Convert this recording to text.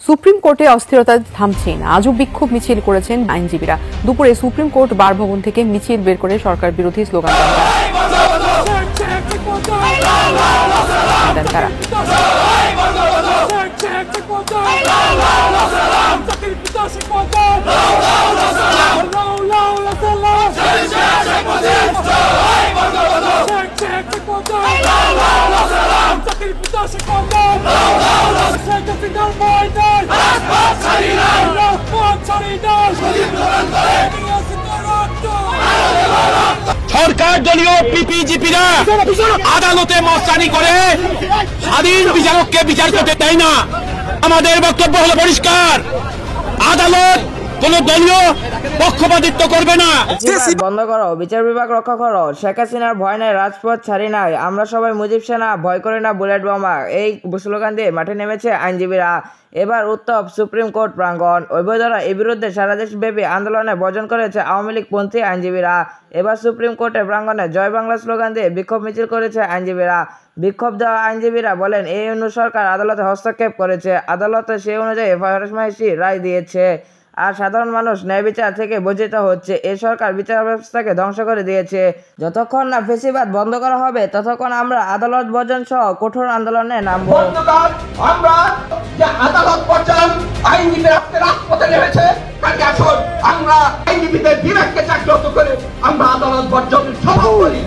Supreme কোর্টে অস্থিরতা থামছে না, আজও বিক্ষোভ মিছিল করেছেন আইনজীবীরা। দুপুরে সুপ্রিম কোর্ট বার ভবন থেকে মিছিল বের করে সরকার বিরোধী স্লোগান দেন তারা। সরকার দলীয় পিপিজিপিরা আদালতে মস্তানি করে স্বাধীন বিচারককে বিচার করতে দেয় না। আমাদের বক্তব্য হলো পরিষ্কার, আদালত কোন দলীয় পক্ষপাতিত্ব করবে না। বন্ধ করো, বিচার বিভাগ রক্ষা করো, শেখ হাসিনার ভয় নাই, রাজপথ ছাড়ি নাই, আমরা সবাই মুজিব সেনা, ভয় করে না বুলেট বোমা, এই স্লোগান দিয়ে মাঠে নেমেছে আইনজীবীরা। এবার উত্তপ সুপ্রিম কোর্ট প্রাঙ্গণ। অবৈধরা এর বিরুদ্ধে সারা দেশব্যাপী আন্দোলনে বর্জন করেছে আওয়ামী লীগ পন্থী আইনজীবীরা। এবার সুপ্রিম কোর্টের প্রাঙ্গণে জয় বাংলা স্লোগান দিয়ে বিক্ষোভ মিছিল করেছে আইনজীবীরা। বিক্ষোভ দেওয়া আইনজীবীরা বলেন, এই সরকার আদালতে হস্তক্ষেপ করেছে, আদালতে সেই অনুযায়ী ফরমাইশি রায় দিয়েছে, আর সাধারণ মানুষ ন্যায় বিচার থেকে বঞ্চিত হচ্ছে। এই সরকার বিচার ব্যবস্থাকে ধ্বংস করে দিয়েছে। যতক্ষণ না ফ্যাসিবাদ বন্ধ করা হবে ততক্ষণ আমরা আদালত বর্জন সহ কঠোর আন্দোলনে নামবো। আমরা যে আদালত বর্জন আইনজীবী রাজপথে নেমেছে, কাজে আসুন আমরা আইনজীবীদের বিবেককে জাগ্রত করে আমরা আদালত বর্জন সফল করি।